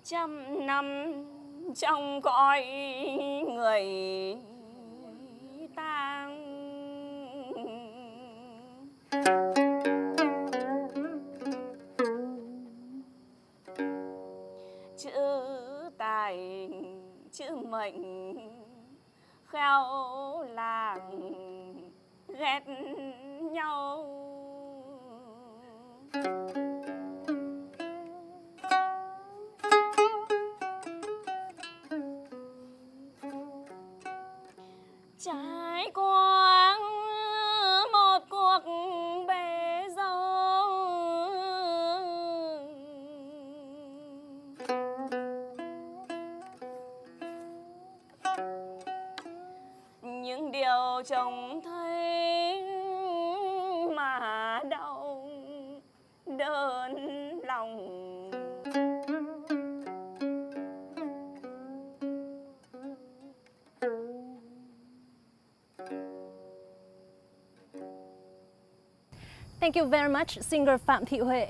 trăm năm trong cõi người ta. Chữ tài chữ mệnh khéo làng ghét nhau. Trải qua một cuộc bể dâu, những điều trông thấy mà đau đớn lòng. Thank you very much, singer Phạm Thị Huệ.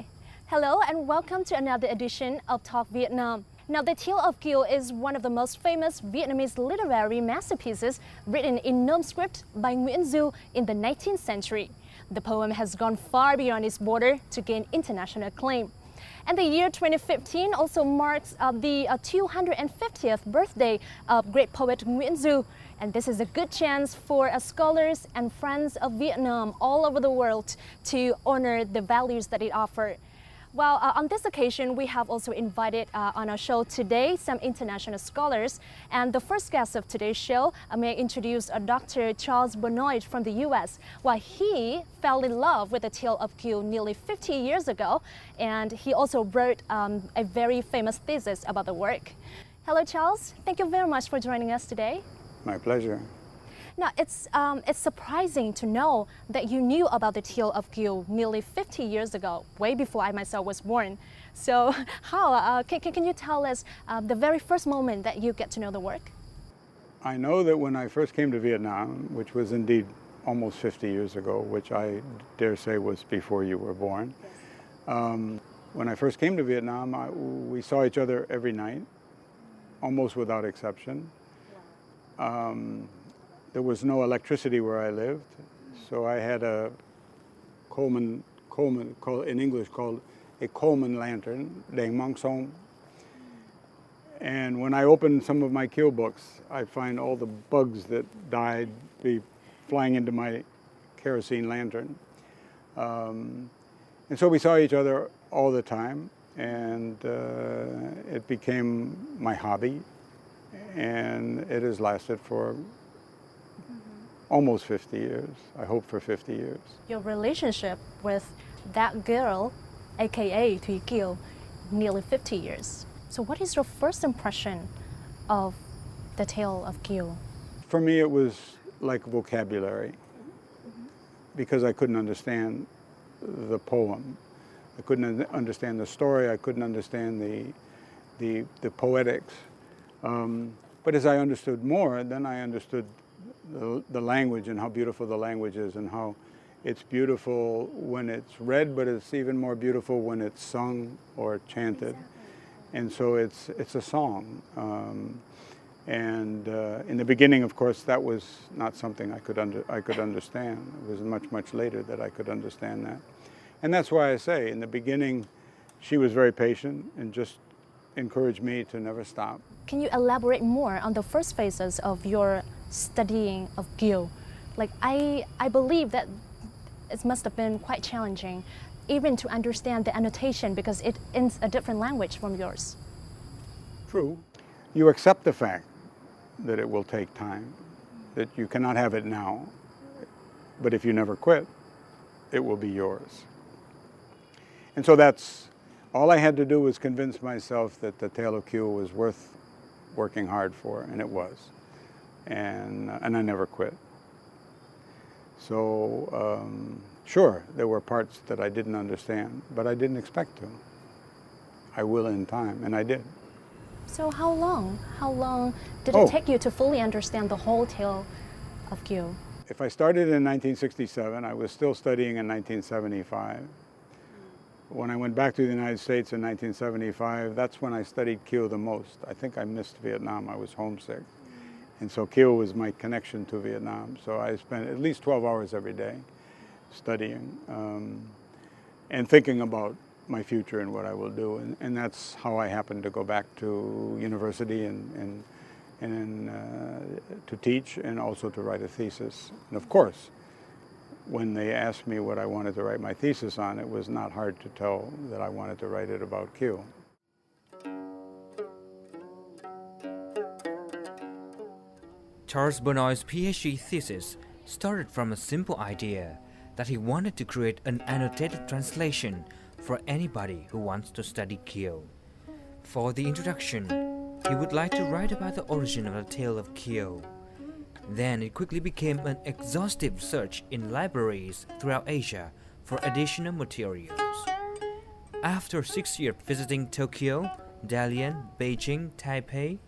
Hello and welcome to another edition of Talk Vietnam. Now, The Tale of Kiều is one of the most famous Vietnamese literary masterpieces written in Nôm script by Nguyễn Du in the 19th century. The poem has gone far beyond its border to gain international acclaim. And the year 2015 also marks the 250th birthday of great poet Nguyễn Du. And this is a good chance for scholars and friends of Vietnam all over the world to honor the values that it offers. Well, on this occasion, we have also invited on our show today some international scholars. And the first guest of today's show, may I introduce Dr. Charles Benoit from the US. Well, he fell in love with the Tale of Kiều nearly 50 years ago, and he also wrote a very famous thesis about the work. Hello, Charles. Thank you very much for joining us today. My pleasure. Now, it's surprising to know that you knew about the Tale of Kiều nearly 50 years ago, way before I myself was born. So how, can you tell us the very first moment that you get to know the work? I know that when I first came to Vietnam, which was indeed almost 50 years ago, which I dare say was before you were born, when I first came to Vietnam, we saw each other every night, almost without exception. There was no electricity where I lived, so I had a Coleman in English called a Coleman lantern, đèn mang sông. And when I opened some of my Kiều books, I find all the bugs that died be flying into my kerosene lantern. And so we saw each other all the time, and it became my hobby, and it has lasted for almost 50 years. I hope for 50 years. Your relationship with that girl, aka Truyện Kiều, nearly 50 years. So what is your first impression of the Tale of Kiều? For me, it was like vocabulary, because I couldn't understand the poem. I couldn't understand the story. I couldn't understand the poetics. But as I understood more, then I understood the language and how beautiful the language is, and how it's beautiful when it's read, but it's even more beautiful when it's sung or chanted. Exactly. And so it's a song. And in the beginning, of course, that was not something I could understand. It was much later that I could understand that. And that's why I say, in the beginning, she was very patient and just encouraged me to never stop. Can you elaborate more on the first phases of your studying of Kiều? Like, I believe that it must have been quite challenging even to understand the annotation, because it is a different language from yours. True. You accept the fact that it will take time, that you cannot have it now, but if you never quit, it will be yours. And so that's all I had to do, was convince myself that the Tale of Kiều was worth working hard for, and it was. And I never quit. So, sure, there were parts that I didn't understand, but I didn't expect to. I will in time, and I did. So how long did it take you to fully understand the whole Tale of Kiều? If I started in 1967, I was still studying in 1975. When I went back to the United States in 1975, that's when I studied Kiều the most. I think I missed Vietnam. I was homesick. And so Kiều was my connection to Vietnam. So I spent at least 12 hours every day studying and thinking about my future and what I will do. And that's how I happened to go back to university and to teach and also to write a thesis. And of course, when they asked me what I wanted to write my thesis on, it was not hard to tell that I wanted to write it about Kiều. Charles Benoit's PhD thesis started from a simple idea that he wanted to create an annotated translation for anybody who wants to study Kiều. For the introduction, he would like to write about the origin of the tale of Kiều. Then it quickly became an exhaustive search in libraries throughout Asia for additional materials. After 6 years visiting Tokyo, Dalian, Beijing, Taipei,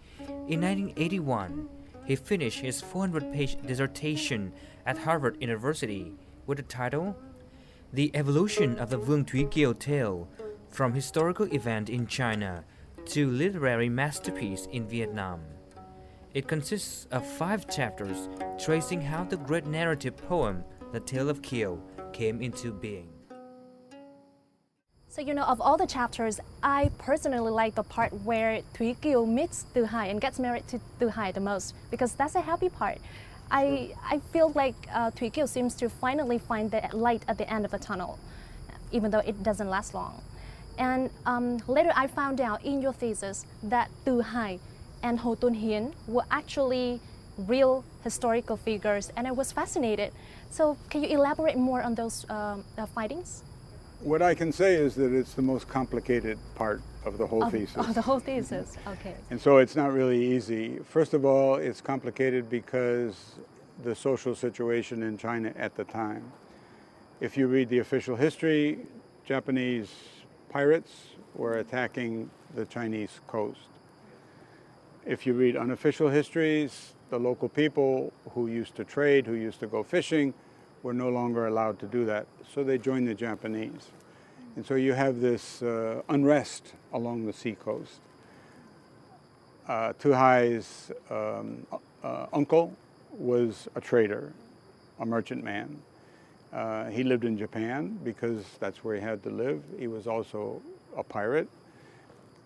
in 1981, he finished his 400-page dissertation at Harvard University with the title, The Evolution of the Vương Truyện Kiều Tale, From Historical Event in China to Literary Masterpiece in Vietnam. It consists of 5 chapters tracing how the great narrative poem, The Tale of Kiều, came into being. So, of all the chapters, I personally like the part where Truyện Kiều meets Tu Hai and gets married to Tu Hai the most, because that's a happy part. I feel like Truyện Kiều seems to finally find the light at the end of the tunnel, even though it doesn't last long. And later I found out in your thesis that Tu Hai and Hồ Tuân Hiến were actually real historical figures, and I was fascinated. So can you elaborate more on those findings? What I can say is that it's the most complicated part of the whole thesis. Oh, the whole thesis, okay. And so it's not really easy. First of all, it's complicated because the social situation in China at the time. If you read the official history, Japanese pirates were attacking the Chinese coast. If you read unofficial histories, the local people who used to trade, who used to go fishing, were no longer allowed to do that. So they joined the Japanese. And so you have this unrest along the seacoast. Tu Hai's uncle was a trader, a merchant man. He lived in Japan because that's where he had to live. He was also a pirate.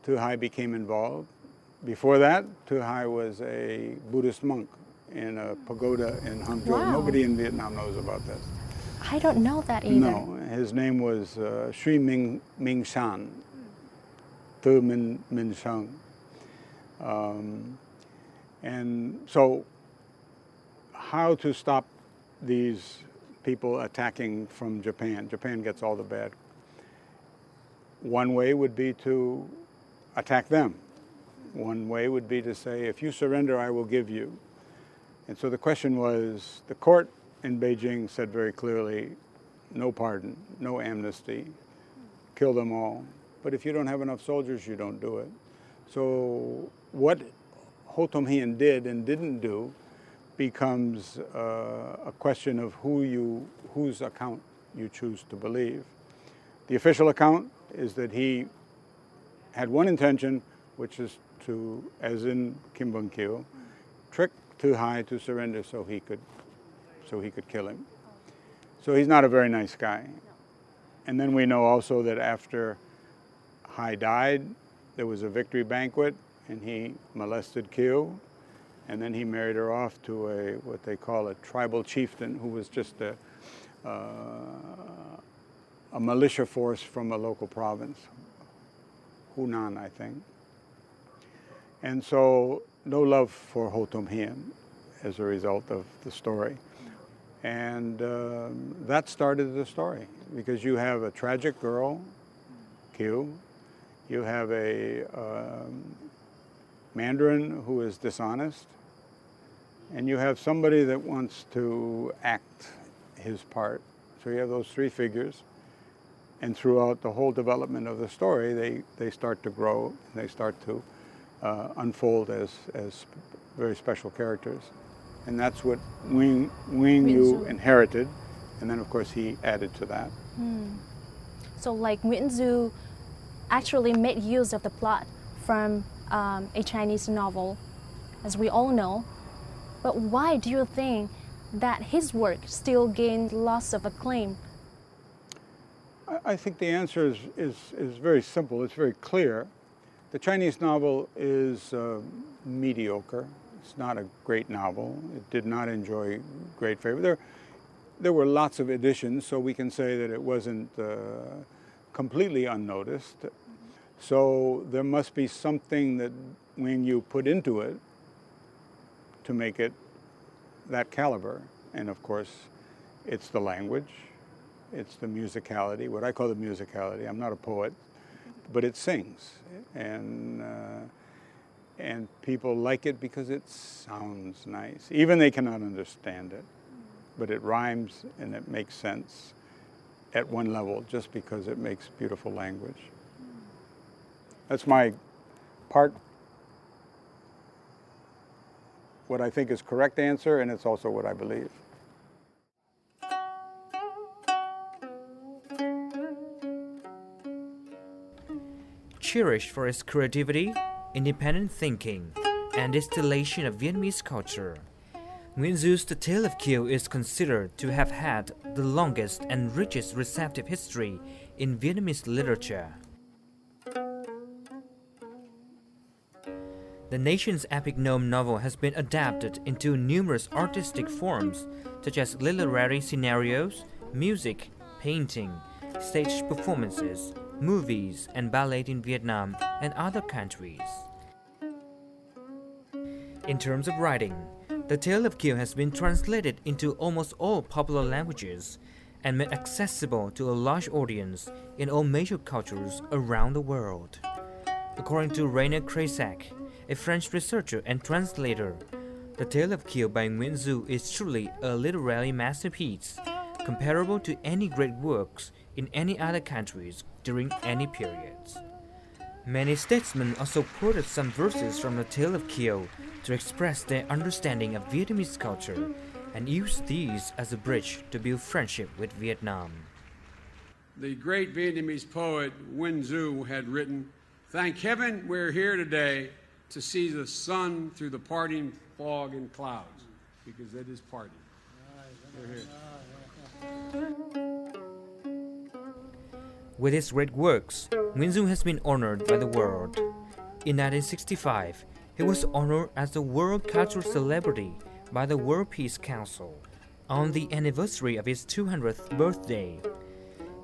Tu Hai became involved. Before that, Tu Hai was a Buddhist monk in a pagoda in Hangzhou. Wow. Nobody in Vietnam knows about this. I don't know that either. No, his name was Sri Ming Shan, Tu Min Shang. And so how to stop these people attacking from Japan? Japan gets all the bad. One way would be to attack them. One way would be to say, if you surrender, I will give you. And so the question was, the court in Beijing said very clearly, no pardon, no amnesty, kill them all. But if you don't have enough soldiers, you don't do it. So what Hồ Tuân Hiến did and didn't do becomes a question of whose account you choose to believe. The official account is that he had one intention, which is to, as in Kim Bun Kiều, trick Tu Hai to surrender so he could kill him. So he's not a very nice guy. And then we know also that after Hai died, there was a victory banquet, and he molested Kiều, and then he married her off to what they call a tribal chieftain, who was just a militia force from a local province, Hunan, I think. And so no love for Hồ Tuân Hiến as a result of the story. And that started the story, because you have a tragic girl, Kiều, you have a Mandarin who is dishonest, and you have somebody that wants to act his part. So you have those 3 figures, and throughout the whole development of the story, they start to grow, and they start to unfold as very special characters. And that's what Wing Yu inherited, and then of course he added to that. So like Nguyễn Du actually made use of the plot from a Chinese novel, as we all know. But why do you think that his work still gained lots of acclaim? I think the answer is very simple. It's very clear. The Chinese novel is mediocre. It's not a great novel. It did not enjoy great favor. There were lots of editions, so we can say that it wasn't completely unnoticed. So there must be something that when you put into it to make it that caliber. And of course, it's the language, it's the musicality, what I call the musicality. I'm not a poet, but it sings. And people like it because it sounds nice. Even they cannot understand it, but it rhymes and it makes sense at one level just because it makes beautiful language. That's my part, what I think is correct answer, and it's also what I believe. Cherished for its creativity, independent thinking, and distillation of Vietnamese culture, Nguyễn Du's The Tale of Kiều is considered to have had the longest and richest receptive history in Vietnamese literature. The nation's epic gnome novel has been adapted into numerous artistic forms, such as literary scenarios, music, painting, stage performances, movies, and ballet in Vietnam and other countries. In terms of writing, The Tale of Kiều has been translated into almost all popular languages and made accessible to a large audience in all major cultures around the world. According to Rainer Kresak, a French researcher and translator, The Tale of Kiều by Nguyễn Du is truly a literary masterpiece, comparable to any great works in any other countries during any periods. Many statesmen also quoted some verses from The Tale of Kiều to express their understanding of Vietnamese culture and used these as a bridge to build friendship with Vietnam. The great Vietnamese poet Nguyen Du had written, "Thank heaven we're here today to see the sun through the parting fog and clouds," because it is parting. We're here. With his great works, Nguyễn Du has been honored by the world. In 1965, he was honored as the World Cultural Celebrity by the World Peace Council on the anniversary of his 200th birthday.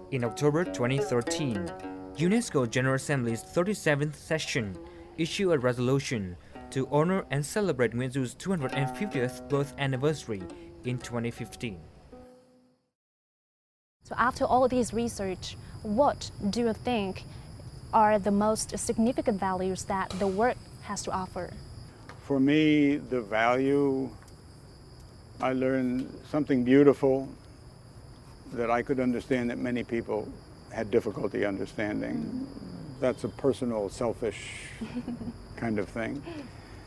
In October 2013, UNESCO General Assembly's 37th session issued a resolution to honor and celebrate Nguyễn Du's 250th birth anniversary in 2015. So after all this research, what do you think are the most significant values that the work has to offer? For me, the value, I learned something beautiful that I could understand that many people had difficulty understanding. That's a personal, selfish kind of thing.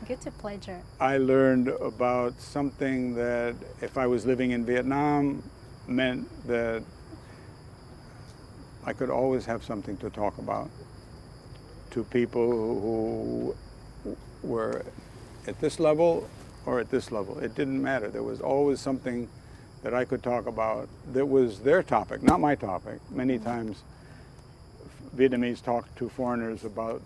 Good to pleasure. I learned about something that if I was living in Vietnam meant that I could always have something to talk about to people who were at this level or at this level. It didn't matter. There was always something that I could talk about that was their topic, not my topic. Many times Vietnamese talk to foreigners about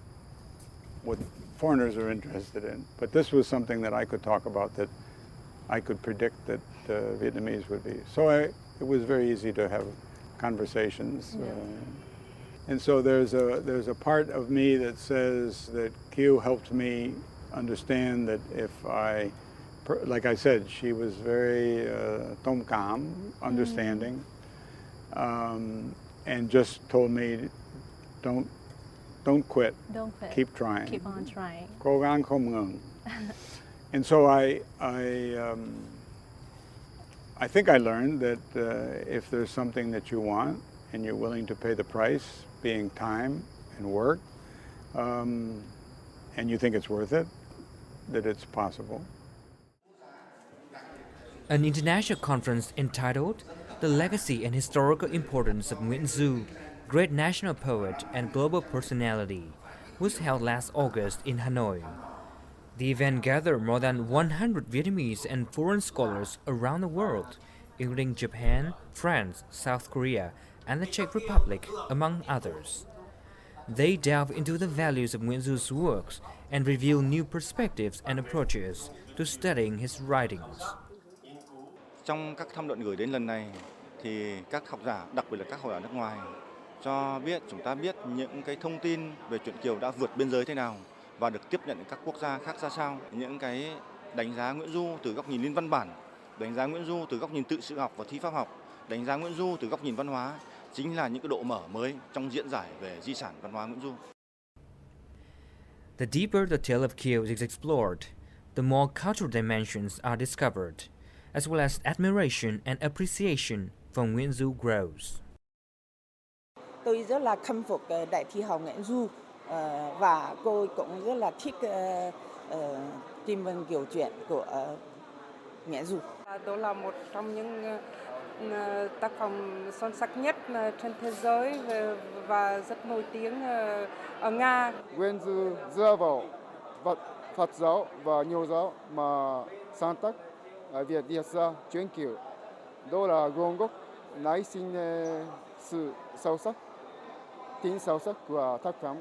what foreigners are interested in. But this was something that I could talk about that I could predict that Vietnamese would be. So it was very easy to have conversations. Yeah. And so there's a part of me that says that Kiều helped me understand that if like I said, she was very thông cảm, understanding, and just told me, don't quit. Don't quit. Keep trying. Keep on trying. Cố gắng không ngừng. And so I think I learned that if there's something that you want and you're willing to pay the price, being time and work, and you think it's worth it, that it's possible. An international conference entitled The Legacy and Historical Importance of Nguyễn Du great national poet and global personality, was held last August in Hanoi. The event gathered more than 100 Vietnamese and foreign scholars around the world, including Japan, France, South Korea, and the Czech Republic, among others. They delve into the values of Nguyễn Du's works and reveal new perspectives and approaches to studying his writings. Trong các tham luận gửi đến lần này thì các học giả, đặc biệt là các học giả nước ngoài, cho biết chúng ta biết những cái thông tin về truyện Kiều đã vượt biên giới thế nào và được tiếp nhận ở các quốc gia khác ra sao. Những cái đánh giá Nguyễn Du từ góc nhìn liên văn bản, đánh giá Nguyễn Du từ góc nhìn tự sự học và thi pháp học, đánh giá Nguyễn Du từ góc nhìn văn hóa chính là những cái độ mở mới trong diễn giải về di sản văn hóa Nguyễn Du. The deeper the tale of Kiều is explored, the more cultural dimensions are discovered, as well as admiration and appreciation for Nguyễn Du grows. Tôi rất là khâm phục đại thi hào Nguyễn Du và cô cũng rất là thích Kim Vân Kiều truyện của Nguyễn Du. Đó là một trong những tác phẩm son sắc nhất trên thế giới và rất nổi tiếng ở Nga. Nguyễn Du dựa vào Phật giáo và Nho giáo mà sáng tác việc viết ra truyện Kiều. Đó là nguồn gốc nảy sinh sự sâu sắc, tính sâu sắc của tác phẩm.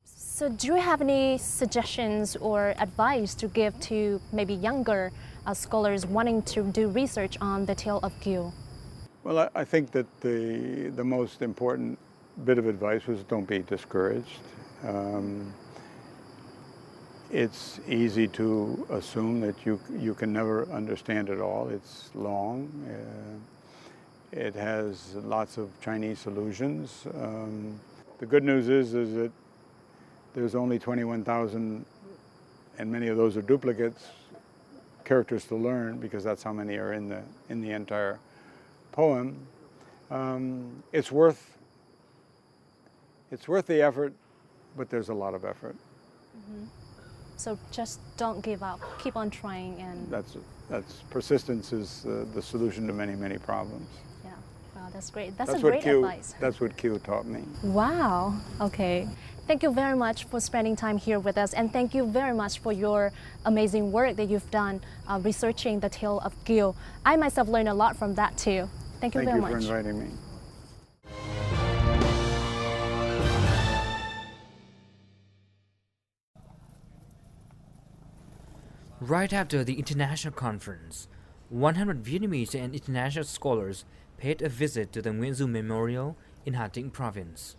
So do you have any suggestions or advice to give to maybe younger scholars wanting to do research on the tale of Kiều? Well, I think that the most important bit of advice was don't be discouraged. It's easy to assume that you can never understand it all. It's long. It has lots of Chinese allusions. The good news is that there's only 21,000, and many of those are duplicates, characters to learn, because that's how many are in the entire poem. It's worth the effort, but there's a lot of effort. Mm-hmm. So just don't give up. Keep on trying, and that's persistence is the solution to many problems. Yeah, wow, that's great. That's a great advice. That's what Kiều taught me. Wow. Okay. Thank you very much for spending time here with us, and thank you very much for your amazing work that you've done researching the tale of Kiều. I myself learned a lot from that too. Thank you very much. Thank you for inviting me. Right after the international conference, 100 Vietnamese and international scholars paid a visit to the Nguyễn Du Memorial in Hà Tĩnh province.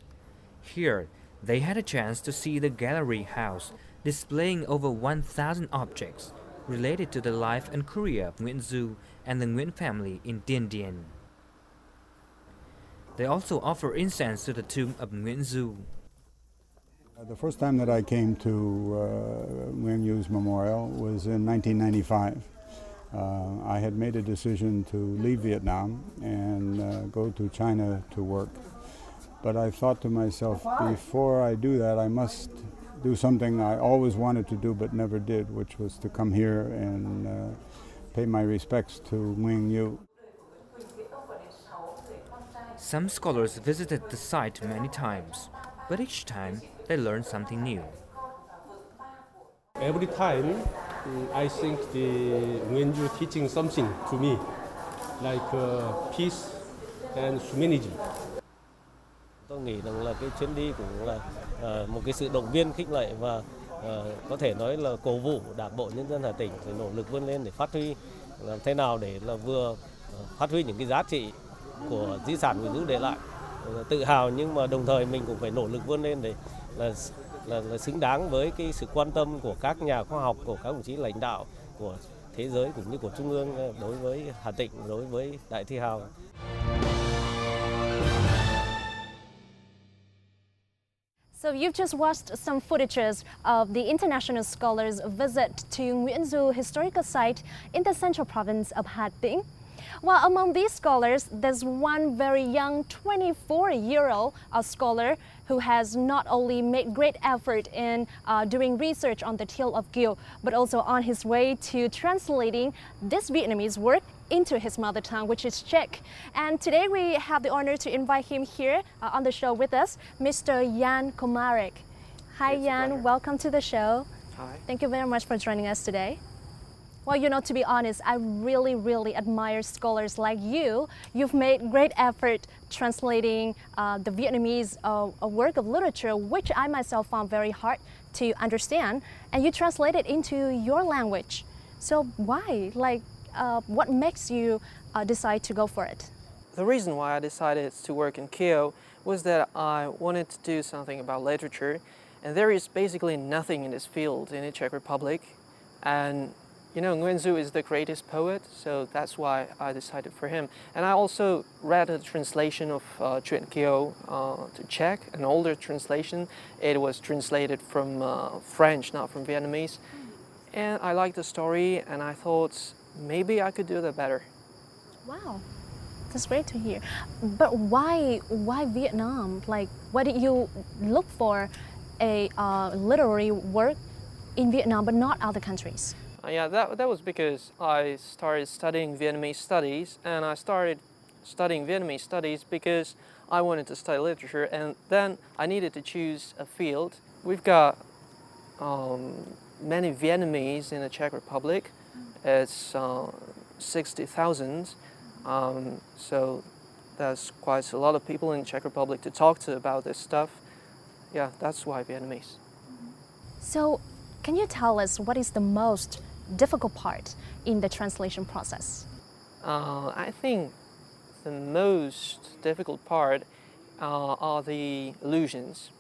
Here, they had a chance to see the gallery house displaying over 1,000 objects related to the life and career of Nguyễn Du and the Nguyễn family in Dien Dien. They also offer incense to the tomb of Nguyễn Du. The first time that I came to Nguyen Du's memorial was in 1995. I had made a decision to leave Vietnam and go to China to work. But I thought to myself, before I do that, I must do something I always wanted to do but never did, which was to come here and pay my respects to Nguyen Du. Some scholars visited the site many times, but each time they learned something new. Every time I think the Nguyen Du teaching something to me, like peace and humanism. Tôi nghĩ rằng là cái chuyến đi cũng là một cái sự động viên khích lệ và có thể nói là cổ vũ Đảng bộ nhân dân Hà Tĩnh phải nỗ lực vươn lên để phát huy làm thế nào để là vừa phát huy những cái giá trị của di sản Nguyễn Du để lại, tự hào nhưng mà đồng thời mình cũng phải nỗ lực vươn lên để là xứng đáng với cái sự quan tâm của các nhà khoa học, của các đồng chí lãnh đạo của thế giới cũng như của Trung ương đối với Hà Tĩnh, đối với Đại Thi Hào. So you've just watched some footages of the international scholars' visit to Nguyễn Du historical site in the central province of Hà Tĩnh. While among these scholars, there's one very young 24-year-old scholar who has not only made great effort in doing research on the tale of Kiều, but also on his way to translating this Vietnamese work into his mother tongue, which is Czech. And today we have the honor to invite him here on the show with us, Mr. Jan Komarek. Hi Jan, welcome to the show. Hi. Thank you very much for joining us today. Well, you know, to be honest, I really admire scholars like you. You've made great effort translating the Vietnamese a work of literature, which I myself found very hard to understand, and you translate it into your language. So why? What makes you decide to go for it? The reason why I decided to work in Kiel was that I wanted to do something about literature, and there is basically nothing in this field in the Czech Republic. And you know, Nguyen Du is the greatest poet, so that's why I decided for him. And I also read a translation of Truyện Kiều to Czech, an older translation. It was translated from French, not from Vietnamese. And I liked the story, and I thought maybe I could do that better. Wow, that's great to hear. But why Vietnam? Like, why did you look for a literary work in Vietnam but not other countries? Yeah, that was because I started studying Vietnamese studies, and I started studying Vietnamese studies because I wanted to study literature, and then I needed to choose a field. We've got many Vietnamese in the Czech Republic. It's 60,000, so there's quite a lot of people in the Czech Republic to talk to about this stuff. Yeah, that's why Vietnamese. So, can you tell us what is the most difficult part in the translation process? I think the most difficult part are the allusions,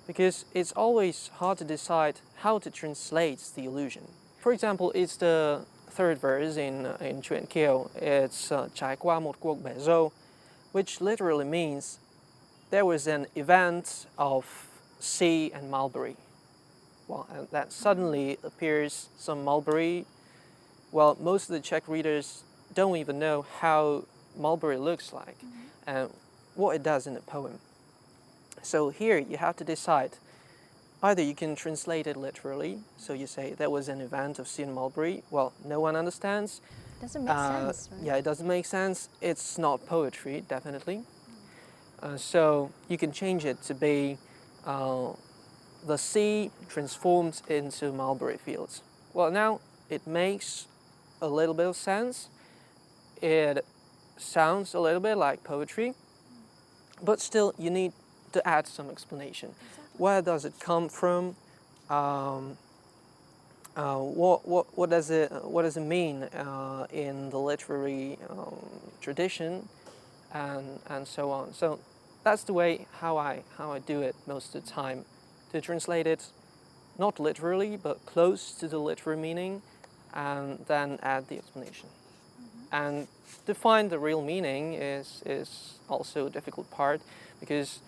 because it's always hard to decide how to translate the allusion. For example, it's the third verse in Truyện Kiều. It's trải qua một cuộc bể dâu, which literally means there was an event of sea and mulberry. Well, and that suddenly appears some mulberry. Well, most of the Czech readers don't even know how mulberry looks like and what it does in the poem. So here you have to decide. Either you can translate it literally, so you say there was an event of sea and mulberry. Well, no one understands. Doesn't make sense, right? Yeah, it doesn't make sense. It's not poetry, definitely. So you can change it to be the sea transformed into mulberry fields. Well, now it makes a little bit of sense. It sounds a little bit like poetry, but still you need to add some explanation. Where does it come from? What does it mean in the literary tradition, and so on. So that's the way how I do it most of the time. To translate it not literally, but close to the literary meaning, and then add the explanation. And to find the real meaning is also a difficult part, because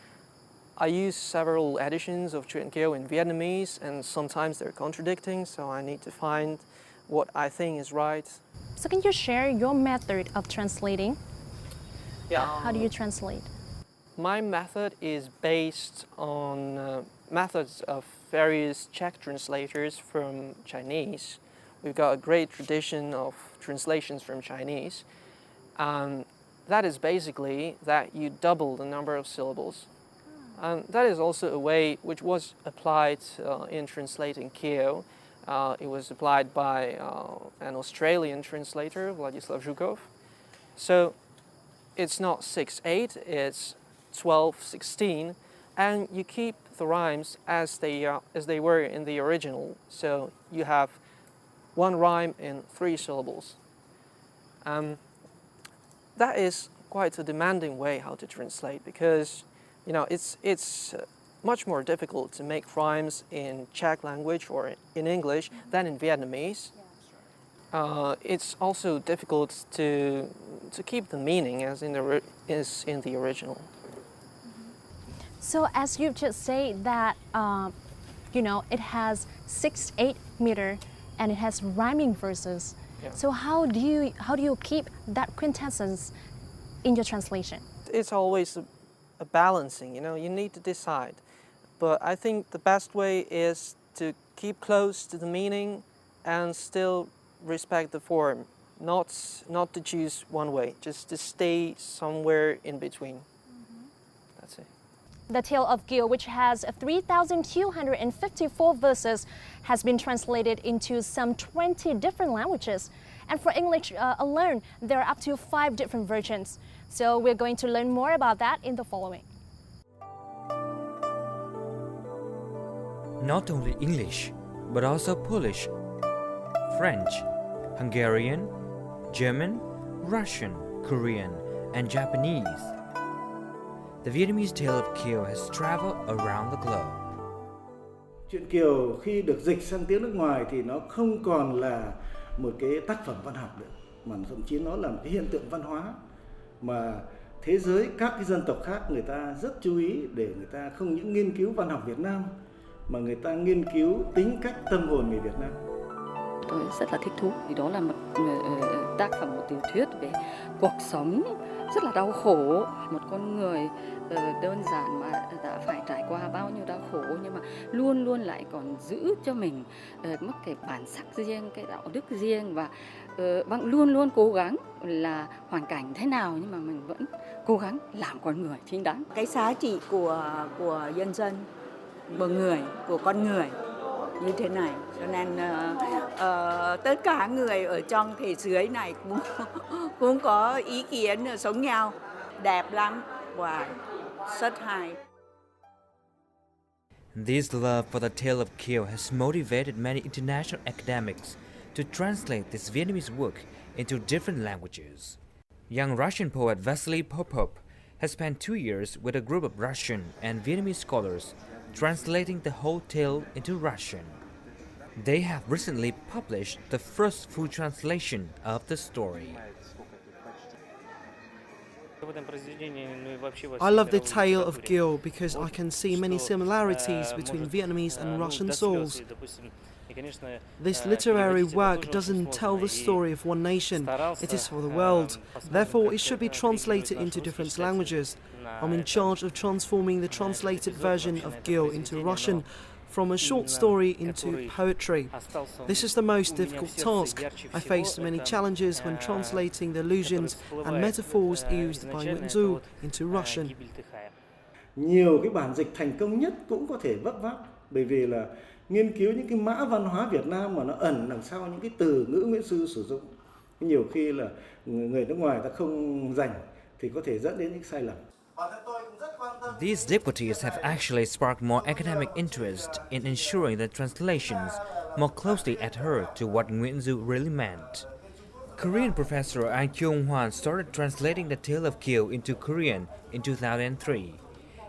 I use several editions of Truyện Kiều in Vietnamese, and sometimes they're contradicting, so I need to find what I think is right. So can you share your method of translating? Yeah. How do you translate? My method is based on methods of various Czech translators from Chinese. We've got a great tradition of translations from Chinese. That is basically that you double the number of syllables. And that is also a way which was applied in translating Kiel. It was applied by an Australian translator, Vladislav Zhukov. So it's not 6/8, it's 12/16, and you keep the rhymes as they were in the original. So you have one rhyme in 3 syllables. That is quite a demanding way how to translate, because you know it's much more difficult to make rhymes in Czech language or in English than in Vietnamese. It's also difficult to keep the meaning as in the original. So as you just said that, you know, it has 6/8 meter and it has rhyming verses. Yeah. So how do you keep that quintessence in your translation? It's always a balancing, you know, you need to decide. But I think the best way is to keep close to the meaning and still respect the form. not to choose one way, just to stay somewhere in between. That's it. The Tale of Kiều, which has 3,254 verses, has been translated into some 20 different languages. And for English alone, there are up to 5 different versions. So we're going to learn more about that in the following. Not only English, but also Polish, French, Hungarian, German, Russian, Korean, and Japanese. The Vietnamese Tale of Kiều has traveled around the globe. Truyện Kiều khi được dịch sang tiếng nước ngoài thì nó không còn là một cái tác phẩm văn học nữa, mà thậm chí nó là một cái hiện tượng văn hóa mà thế giới các cái dân tộc khác người ta rất chú ý, để người ta không những nghiên cứu văn học Việt Nam mà người ta nghiên cứu tính cách tâm hồn người Việt Nam. Tôi rất là thích thú vì đó là một tác phẩm, một tiểu thuyết về cuộc sống rất là đau khổ, một con người đơn giản mà đã phải trải qua bao nhiêu đau khổ, nhưng mà luôn luôn lại còn giữ cho mình mất cái bản sắc riêng, cái đạo đức riêng, và luôn luôn cố gắng là hoàn cảnh thế nào nhưng mà mình vẫn cố gắng làm con người chính đáng. Cái giá trị của nhân dân, của con người như thế này, cho nên tất cả người ở trong thế giới này cũng có ý kiến giống nhau, đẹp lắm và rất hay. This love for the Tale of Kiều has motivated many international academics to translate this Vietnamese work into different languages. Young Russian poet Vasily Popov has spent 2 years with a group of Russian and Vietnamese scholars translating the whole tale into Russian. They have recently published the first full translation of the story. I love the Tale of Kiều because I can see many similarities between Vietnamese and Russian souls. This literary work doesn't tell the story of one nation, it is for the world. Therefore, it should be translated into different languages. I'm in charge of transforming the translated version of Kiều into Russian, from a short story into poetry. This is the most difficult task. I faced many challenges when translating the allusions and metaphors used by Nguyễn Du into Russian. Nhiều cái bản dịch thành công nhất cũng có thể vấp váp, bởi vì là nghiên cứu những cái mã văn hóa Việt Nam mà nó ẩn đằng sau những cái từ ngữ Nguyễn Du sử dụng. Nhiều khi là người nước ngoài ta không rành thì có thể dẫn đến những sai lầm. These difficulties have actually sparked more academic interest in ensuring that translations more closely adhere to what Nguyễn Du really meant. Korean professor An Kyung-hwan started translating the Tale of Kiều into Korean in 2003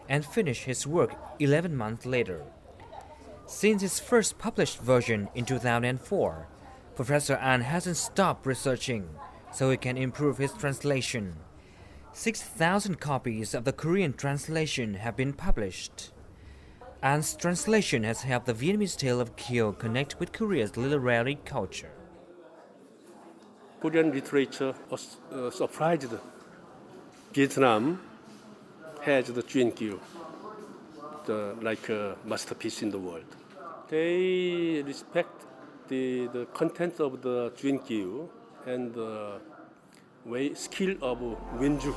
and finished his work 11 months later. Since his first published version in 2004, Professor An hasn't stopped researching so he can improve his translation. 6,000 copies of the Korean translation have been published. An's translation has helped the Vietnamese Tale of Kiều connect with Korea's literary culture. Korean literature surprised Vietnam has the Truyện Kiều, like a masterpiece in the world. They respect the content of the Truyện Kiều and the skill of Nguyễn Du.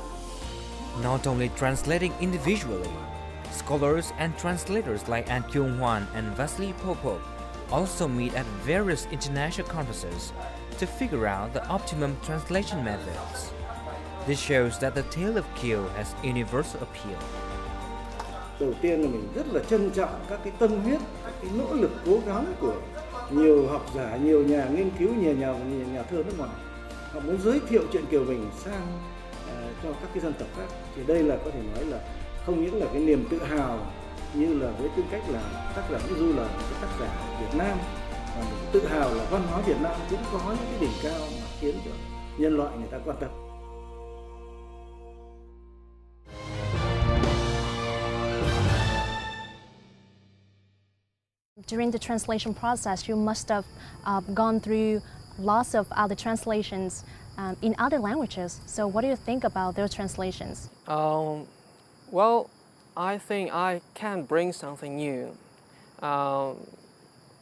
Not only translating individually, scholars and translators like An Kyung-hwan and Vasily Popov also meet at various international conferences to figure out the optimum translation methods. This shows that the Tale of Kiều has universal appeal. Đầu tiên là mình rất là trân trọng các cái tâm huyết, các cái nỗ lực cố gắng của nhiều học giả, nhiều nhà nghiên cứu, nhiều nhà thơ nước ngoài. Họ muốn giới thiệu truyện Kiều mình sang cho các cái dân tộc khác. Thì đây là có thể nói là không những là cái niềm tự hào như là với tư cách là tác giả Nguyễn Du là cái tác giả Việt Nam, và mình tự hào là văn hóa Việt Nam cũng có những cái đỉnh cao mà khiến cho nhân loại người ta quan tâm. During the translation process, you must have gone through lots of other translations in other languages. So what do you think about those translations? Well, I think I can bring something new.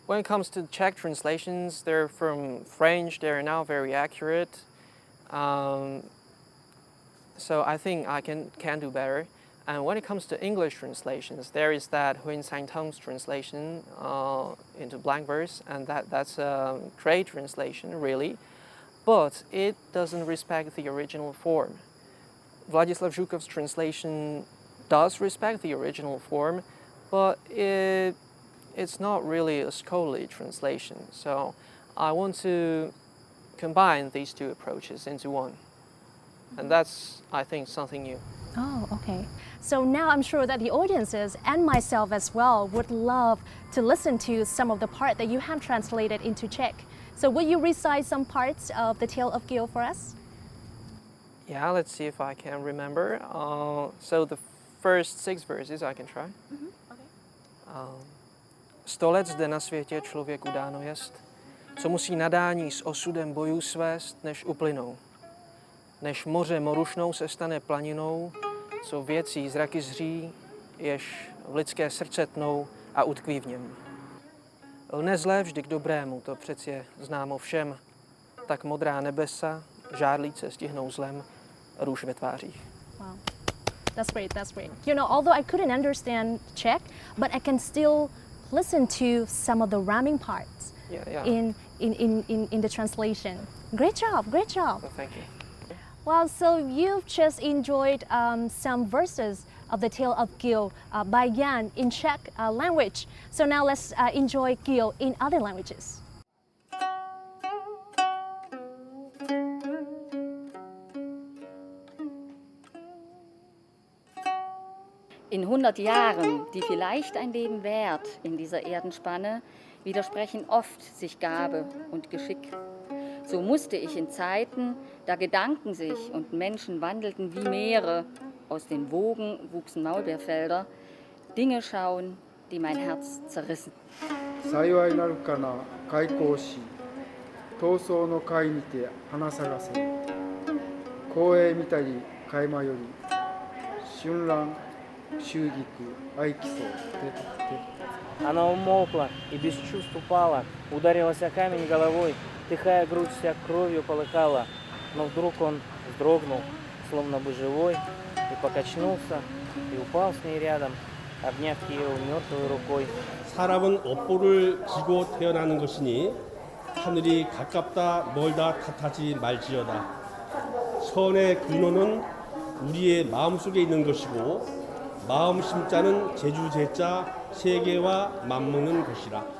when it comes to Czech translations, they're from French. They're now very accurate. So I think I can do better. And when it comes to English translations, there is that Huyen Sang Tong's translation into blank verse, and that's a great translation, really. But it doesn't respect the original form. Vladislav Zhukov's translation does respect the original form, but it's not really a scholarly translation. So I want to combine these two approaches into one. And that's, I think, something new. Oh, okay. So now I'm sure that the audiences and myself as well would love to listen to some of the part that you have translated into Czech. So will you recite some parts of the Tale of Kiel for us? Yeah, let's see if I can remember. So the first 6 verses I can try. Okay. 100 let zde na světě člověku dáno jest, co musí nadání s osudem bojů svést, než uplynou. Než moře morušnou se stane planinou, co věcí zraky zří, jež v lidské srdce tnou a utkví v něm. Lne zlé vždy k dobrému, to přeci je známo všem, tak modrá nebesa, žárlíce stihnou zlem, růž ve tvářích. Wow, that's great, that's great. You know, although I couldn't understand Czech, but I can still listen to some of the rhyming parts in the translation. Great job, great job. Well, thank you. Well, so you've just enjoyed some verses of the Tale of Kiel by Jan in Czech language. So now let's enjoy Kiel in other languages. In 100 Jahren, die vielleicht ein Leben währt in dieser Erdenspanne, widersprechen oft sich Gabe und Geschick. So musste ich in Zeiten, da Gedanken sich und Menschen wandelten wie Meere, aus den Wogen wuchsen Maulbeerfelder, Dinge schauen, die mein Herz zerrissen. 幸いなるかな開口し闘争の会にて花探せ光栄みたり垣間より春蘭秋菊愛きそう Она умолкла и без чувств упала, ударилась о камень головой, тихая грудь вся кровью полыхала, но вдруг он вздрогнул, словно бы живой, и покачнулся, и упал с ней рядом, обняв ее мертвой рукой. 사람은 업보를 지고 태어나는 것이니 하늘이 가깝다 멀다 탓하지 말지어다. 선의 근원은 우리의 마음속에 있는 것이고 마음 심자는 제주 제자 세계와 맞먹는 것이라.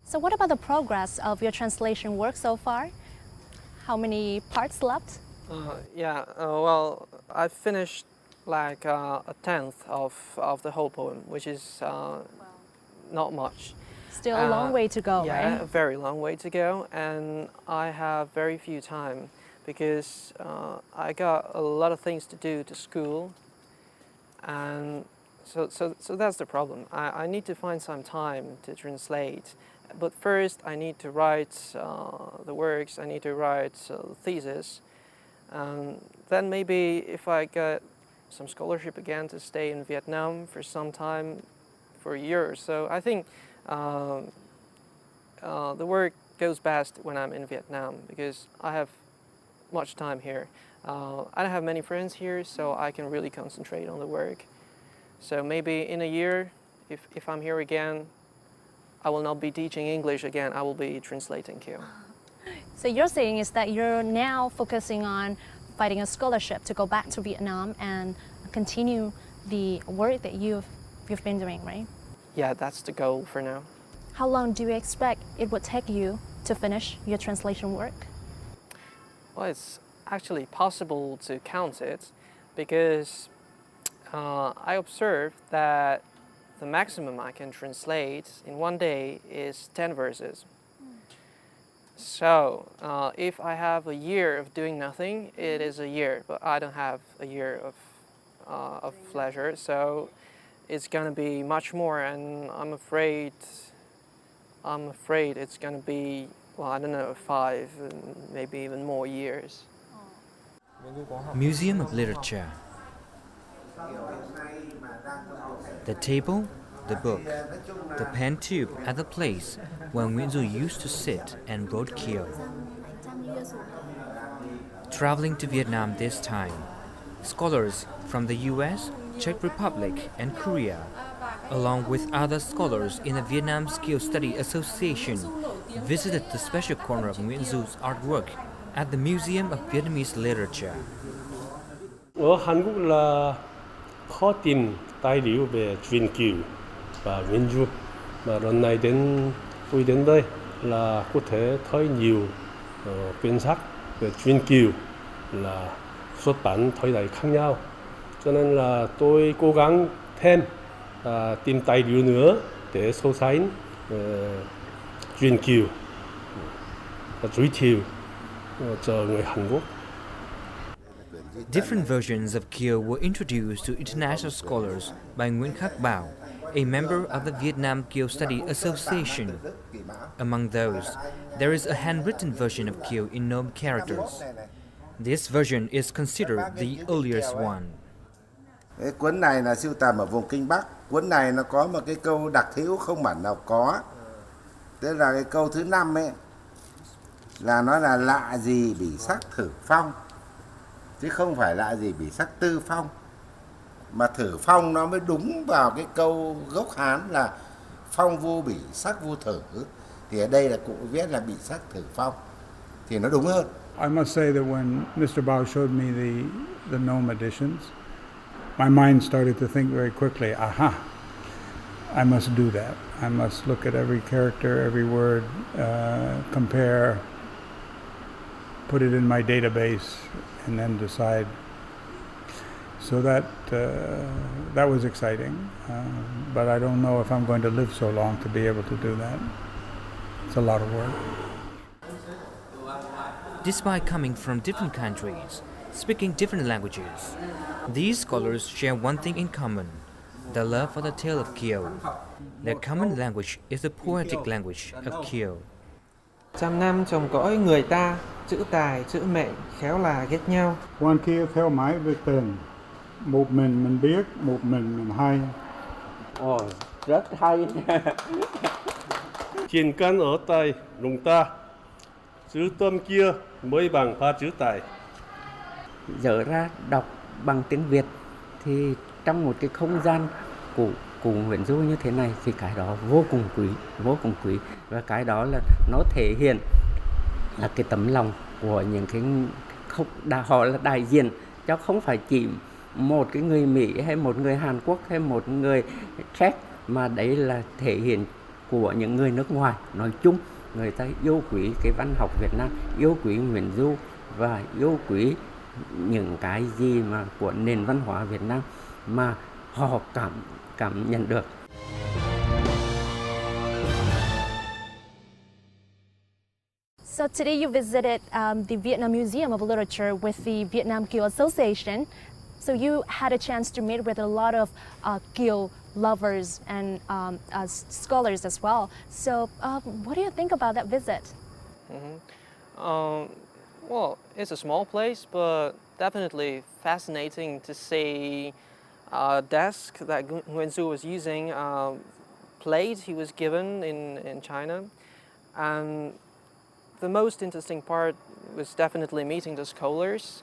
So what about the progress of your translation work so far? How many parts left? Well, I finished like a tenth of the whole poem, which is not much. Still a long way to go, yeah, right? a very long way to go, and I have very few time because I got a lot of things to do to school, and so that's the problem. I need to find some time to translate, but first I need to write the works, I need to write the thesis, and then maybe if I get some scholarship again to stay in Vietnam for some time, for a year or so, I think the work goes best when I'm in Vietnam because I have much time here. I don't have many friends here, so I can really concentrate on the work. So maybe in a year, if I'm here again, I will not be teaching English again, I will be translating Kiều. So you're saying is that you're now focusing on finding a scholarship to go back to Vietnam and continue the work that you've been doing, right? Yeah, that's the goal for now. How long do you expect it would take you to finish your translation work? Well, it's actually possible to count it because I observed that the maximum I can translate in one day is 10 verses. So if I have a year of doing nothing, it is a year, but I don't have a year of pleasure, so it's gonna be much more, and I'm afraid it's gonna be, well, I don't know, 5, maybe even more years. Museum of Literature. The table, the book, the pen tube are the place where Nguyễn Du used to sit and wrote Kiều. Traveling to Vietnam this time, scholars from the US, Czech Republic and Korea, along with other scholars in the Vietnam Kiều Study Association, visited the special corner of Nguyễn Du's artwork at the Museum of Vietnamese Literature. Ở Hàn Quốc là khó tìm tài liệu về Truyện Kiều và Nguyễn Du, mà lần này tôi đến đây là có thể thấy nhiều quyển sách về Truyện Kiều là xuất bản thời đại khác nhau, cho nên là tôi cố gắng thêm tìm tài liệu nữa để so sánh Truyện Kiều và giới thiệu cho người Hàn Quốc. Different versions of Kiều were introduced to international scholars by Nguyễn Khắc Bảo, a member of the Vietnam Kiều Study Association. Among those, there is a handwritten version of Kiều in Nôm characters. This version is considered the earliest one. Cái cuốn này là sưu tầm ở vùng Kinh Bắc. Cuốn này nó có một cái câu đặc hữu không bản nào có. Tức là cái câu thứ 5 ấy, là nó là lạ gì bỉ sắc thử phong, chứ không phải lạ gì bỉ sắc tư phong. Mà thử phong nó mới đúng vào cái câu gốc Hán là phong vô bỉ sắc vô thử. Thì ở đây là cụ viết là bỉ sắc thử phong, thì nó đúng hơn. I must say that when Mr. Bao showed me the Nome editions, my mind started to think very quickly, aha, I must do that. I must look at every character, every word, compare, put it in my database, and then decide. So that was exciting, but I don't know if I'm going to live so long to be able to do that. It's a lot of work. Despite coming from different countries, speaking different languages, these scholars share one thing in common, the love for the tale of Kiều. Their common language is the poetic language of Kiều. Trăm năm trồng cõi người ta, chữ tài, chữ mệnh, khéo là ghét nhau. Quan kia theo mãi về tiền, một mình biết, một mình hay. Ồ, rất hay. Chiến căn ở tay lòng ta, chữ tâm kia mới bằng 3 chữ tài. Dở ra đọc bằng tiếng Việt thì trong một cái không gian của Nguyễn Du như thế này thì cái đó vô cùng quý, và cái đó là nó thể hiện là cái tấm lòng của những cái họ là đại diện cho không phải chỉ một cái người Mỹ hay một người Hàn Quốc hay một người Czech, mà đấy là thể hiện của những người nước ngoài nói chung. Người ta yêu quý cái văn học Việt Nam, yêu quý Nguyễn Du và yêu quý những cái gì mà của nền văn hóa Việt Nam mà họ cảm nhận được. So today you visited the Vietnam Museum of Literature with the Vietnam Kiều Association. So you had a chance to meet with a lot of Kiều lovers and scholars as well. So what do you think about that visit? Well, it's a small place, but definitely fascinating to see a desk that Nguyen Du was using, plate he was given in China. And the most interesting part was definitely meeting the scholars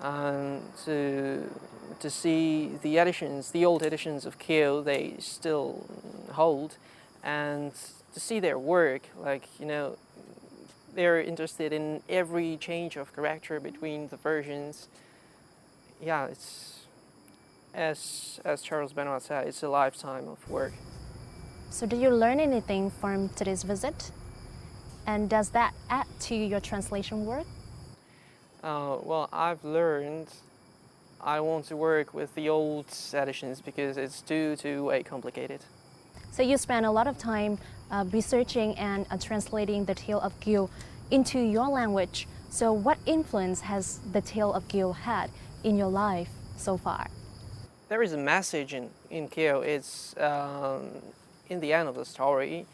and to see the editions, the old editions of Kiều they still hold, and to see their work, like, you know, they're interested in every change of character between the versions. Yeah, it's, as Charles Benoit said, it's a lifetime of work. So did you learn anything from today's visit? And does that add to your translation work? Well, I've learned I want to work with the old editions because it's too way complicated. So you spent a lot of time researching and translating the tale of Kiều into your language. So what influence has the tale of Kiều had in your life so far? There is a message in Kiều. It's in the end of the story,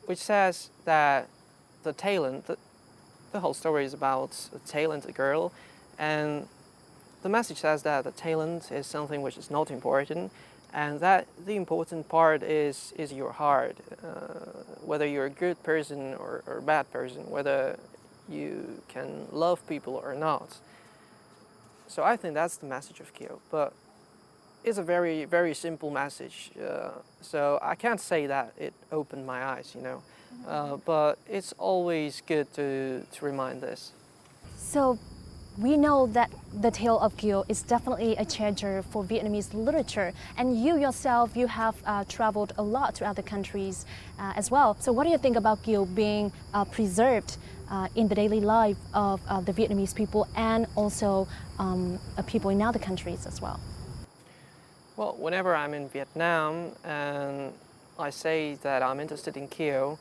which says that the talent, the whole story is about a talented girl, and the message says that the talent is something which is not important, and that the important part is your heart, whether you're a good person or a bad person, whether you can love people or not. So I think that's the message of Kiều, but it's a very, very simple message. So I can't say that it opened my eyes, you know, but it's always good to remind this. So we know that the tale of Kiều is definitely a treasure for Vietnamese literature, and you yourself, you have traveled a lot to other countries as well. So what do you think about Kiều being preserved in the daily life of the Vietnamese people and also people in other countries as well? Well, whenever I'm in Vietnam and I say that I'm interested in Kiều,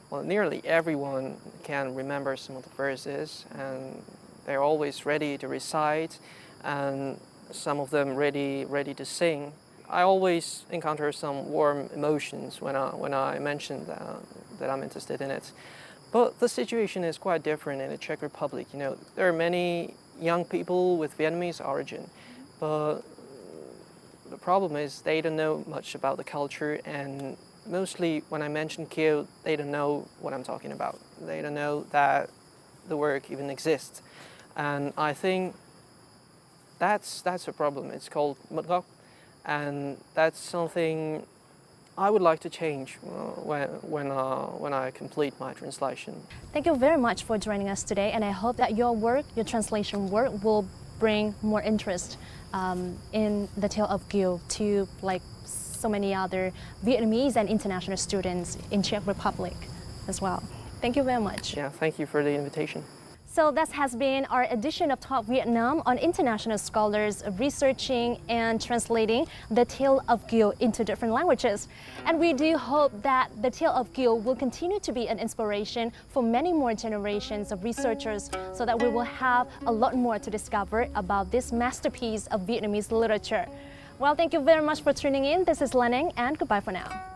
well, nearly everyone can remember some of the verses, and they're always ready to recite, and some of them ready to sing. I always encounter some warm emotions when I mention that I'm interested in it. But the situation is quite different in the Czech Republic. You know, there are many young people with Vietnamese origin, but the problem is they don't know much about the culture, and mostly when I mention Kiều, they don't know what I'm talking about. They don't know that the work even exists. And I think that's a problem. It's called mất gốc, and that's something I would like to change when I complete my translation. Thank you very much for joining us today, and I hope that your work, your translation work, will bring more interest in the tale of Kiều to like so many other Vietnamese and international students in Czech Republic as well. Thank you very much. Yeah, thank you for the invitation. So that has been our edition of Talk Vietnam on international scholars researching and translating the tale of Kiều into different languages. And we do hope that the tale of Kiều will continue to be an inspiration for many more generations of researchers so that we will have a lot more to discover about this masterpiece of Vietnamese literature. Well, thank you very much for tuning in. This is Lan Anh, and goodbye for now.